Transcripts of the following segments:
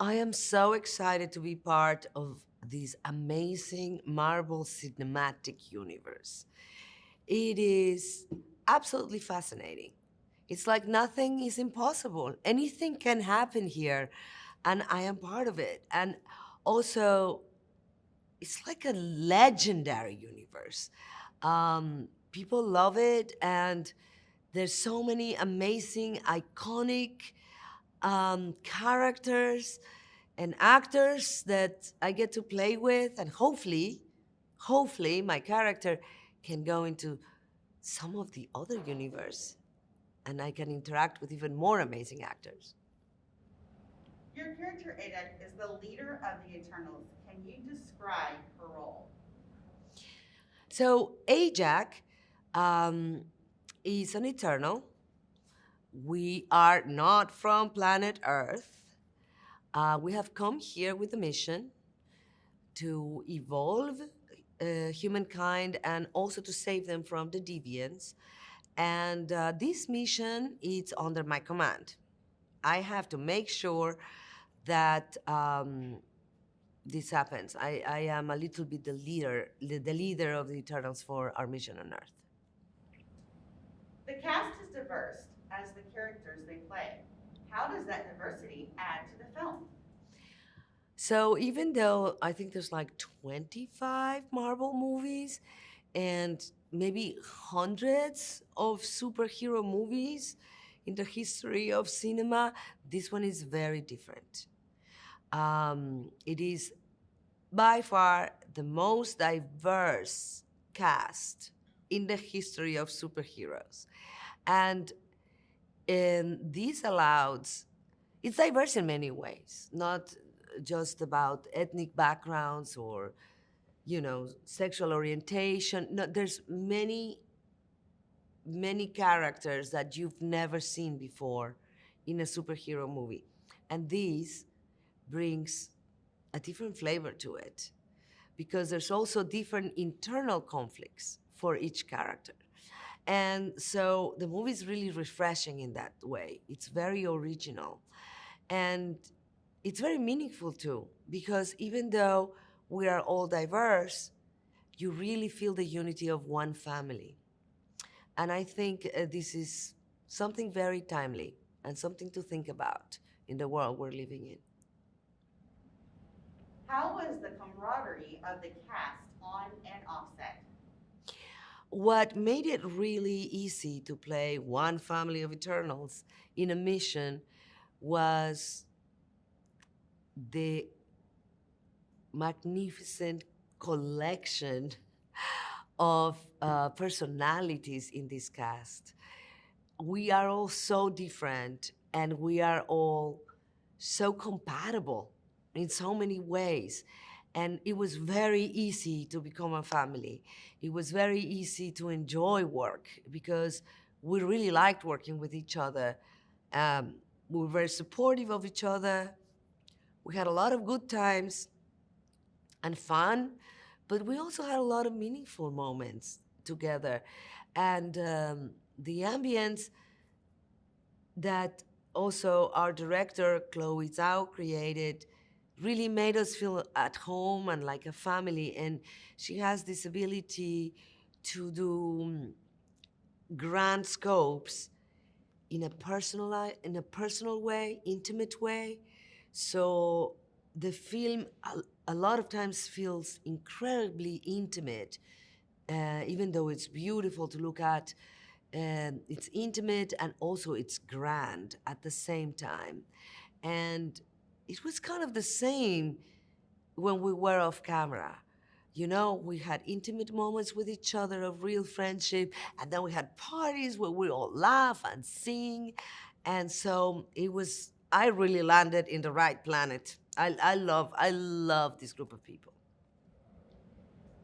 I am so excited to be part of this amazing Marvel cinematic universe. It is absolutely fascinating. It's like nothing is impossible. Anything can happen here, and I am part of it. And also, it's like a legendary universe. People love it, and there's so many amazing, iconic characters and actors that I get to play with, and hopefully, my character can go into some of the other universe, and I can interact with even more amazing actors. Your character Ada is the leader of the Eternals. Can you describe her role? So Ajak um, is an eternal. We are not from planet Earth. We have come here with a mission to evolve humankind and also to save them from the deviants. And this mission is under my command. I have to make sure that this happens. I am a little bit the leader of the Eternals for our mission on Earth. The cast is diverse as the characters they play. How does that diversity add to the film? So even though I think there's like 25 Marvel movies and maybe hundreds of superhero movies in the history of cinema, this one is very different. It is by far the most diverse cast in the history of superheroes. And this allows, it's diverse in many ways, not just about ethnic backgrounds or, sexual orientation. No, there's many characters that you've never seen before in a superhero movie. And this brings a different flavor to it because there's also different internal conflicts for each character. And so the movie is really refreshing in that way. It's very original. And it's very meaningful too, because even though we are all diverse, you really feel the unity of one family. And I think this is something very timely and something to think about in the world we're living in. How was the camaraderie of the cast on and off set? What made it really easy to play one family of Eternals in a mission was the magnificent collection of personalities in this cast. We are all so different and we are all so compatible in so many ways. And it was very easy to become a family. It was very easy to enjoy work because we really liked working with each other. We were very supportive of each other. We had a lot of good times and fun, but we also had a lot of meaningful moments together. And the ambience that also our director, Chloe Zhao, created really made us feel at home and like a family. And she has this ability to do grand scopes in a personal way, intimate way. So the film a lot of times feels incredibly intimate, even though it's beautiful to look at. It's intimate and also it's grand at the same time. And it was kind of the same when we were off camera. We had intimate moments with each other of real friendship, and then we had parties where we all laugh and sing. And so I really landed in the right planet. I love this group of people.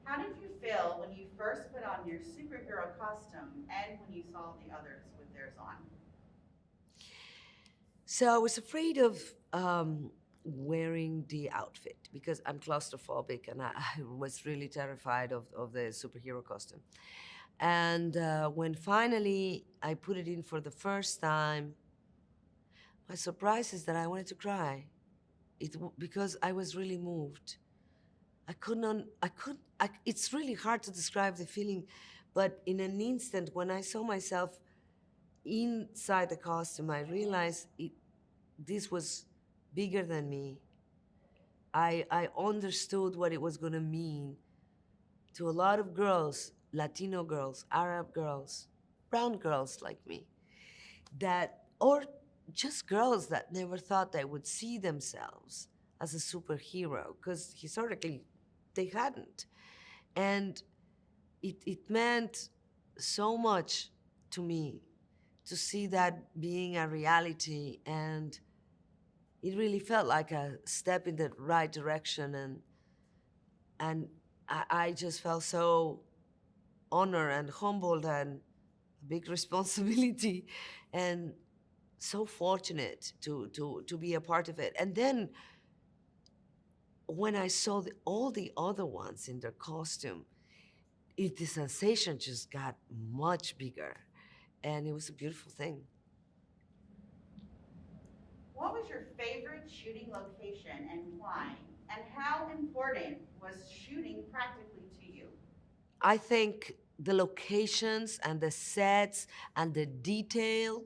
How did you feel when you first put on your superhero costume and when you saw the others with theirs on? So I was afraid of wearing the outfit because I'm claustrophobic and I was really terrified of the superhero costume. And when finally I put it in for the first time, my surprise is that I wanted to cry. because I was really moved. It's really hard to describe the feeling, but in an instant, when I saw myself inside the costume, I realized this was bigger than me. I understood what it was going to mean to a lot of girls, Latino girls, Arab girls, brown girls like me, or just girls that never thought they would see themselves as a superhero, because historically they hadn't. And it meant so much to me to see that being a reality, and it really felt like a step in the right direction. And I just felt so honored and humbled and a big responsibility, and so fortunate to be a part of it. And then when I saw all the other ones in their costume, the sensation just got much bigger, and it was a beautiful thing. What was your favorite shooting location and why? And how important was shooting practically to you? I think the locations and the sets and the detail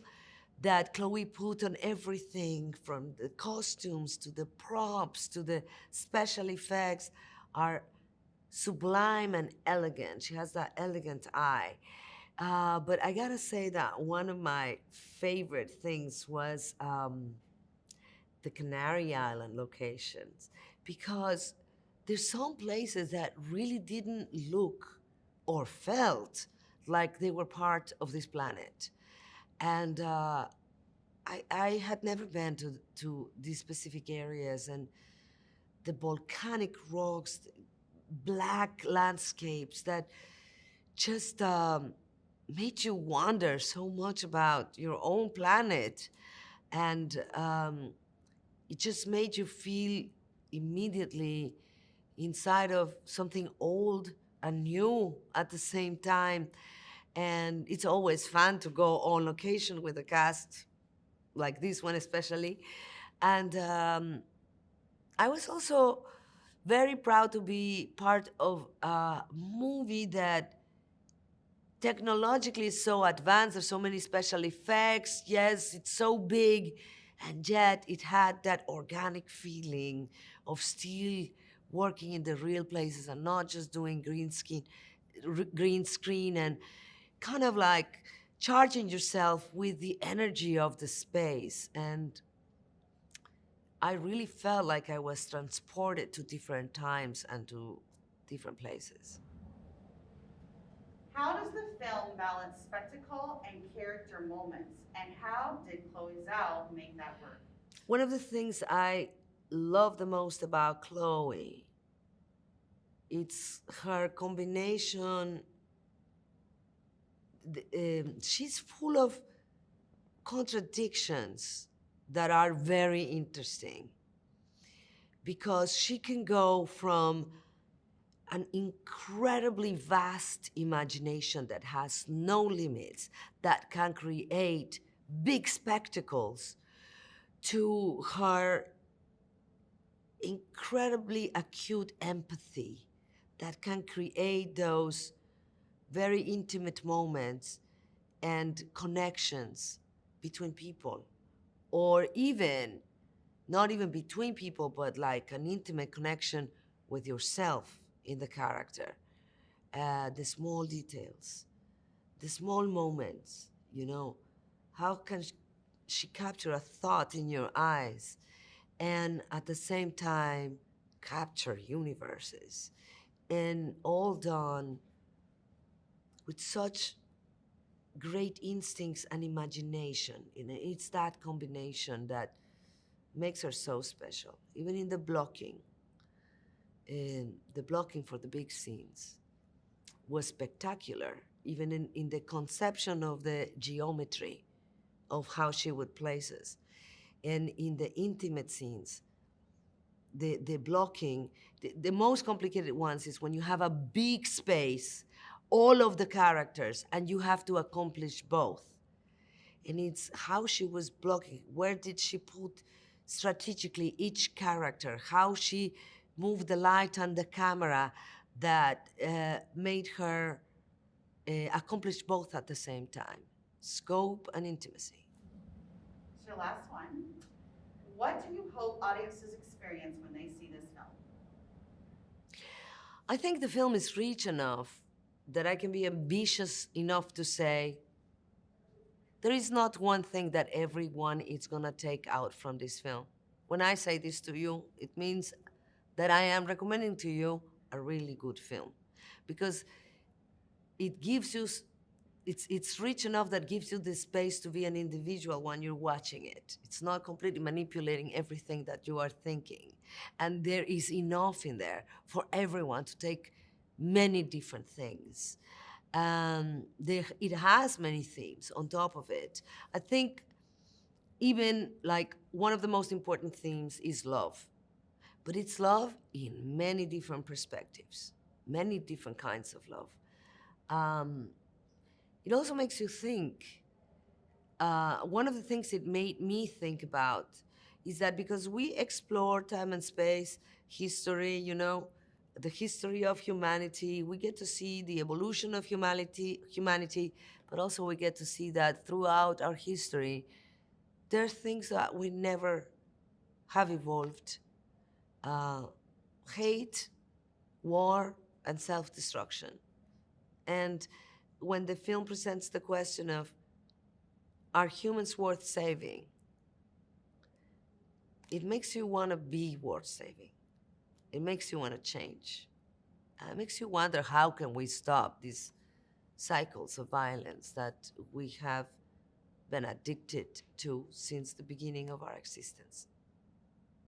that Chloe put on everything, from the costumes to the props to the special effects, are sublime and elegant. She has that elegant eye. But I gotta say that one of my favorite things was the Canary Island locations, because there's some places that really didn't look or felt like they were part of this planet. And I had never been to these specific areas, and the volcanic rocks, black landscapes that just made you wonder so much about your own planet. And it just made you feel immediately inside of something old and new at the same time. And it's always fun to go on location with a cast like this one, especially. And I was also very proud to be part of a movie that technologically is so advanced. There's so many special effects. Yes, it's so big, and yet it had that organic feeling of still working in the real places and not just doing green screen, and kind of like charging yourself with the energy of the space. And I really felt like I was transported to different times and to different places. How does the film balance spectacle and character moments? And how did Chloe Zhao make that work? One of the things I love the most about Chloe, it's her combination. She's full of contradictions that are very interesting, because she can go from an incredibly vast imagination that has no limits, that can create big spectacles, to her incredibly acute empathy that can create those very intimate moments and connections between people, or even not even between people, but like an intimate connection with yourself in the character. The small details, the small moments, how can she capture a thought in your eyes and at the same time capture universes, and all done with such great instincts and imagination. It's that combination that makes her so special. Even in the blocking, the blocking for the big scenes was spectacular, even in the conception of the geometry of how she would place us. And in the intimate scenes, the blocking, the most complicated ones is when you have a big space, all of the characters, and you have to accomplish both. And it's how she was blocking. Where did she put strategically each character, how she moved the light and the camera that made her accomplish both at the same time, scope and intimacy. So your last one. What do you hope audiences experience when they see this film? I think the film is rich enough that I can be ambitious enough to say there is not one thing that everyone is gonna take out from this film. When I say this to you, it means that I am recommending to you a really good film because it gives you it's rich enough that gives you the space to be an individual when you're watching it. It's not completely manipulating everything that you are thinking. And there is enough in there for everyone to take many different things. It has many themes on top of it. I think even like one of the most important themes is love. But it's love in many different perspectives, many different kinds of love. Um, it also makes you think. One of the things it made me think about is that because we explore time and space, history, the history of humanity, we get to see the evolution of humanity, but also we get to see that throughout our history, there are things that we never have evolved. Uh, hate, war, and self-destruction. And when the film presents the question of, are humans worth saving? It makes you want to be worth saving. It makes you want to change. It makes you wonder, how can we stop these cycles of violence that we have been addicted to since the beginning of our existence?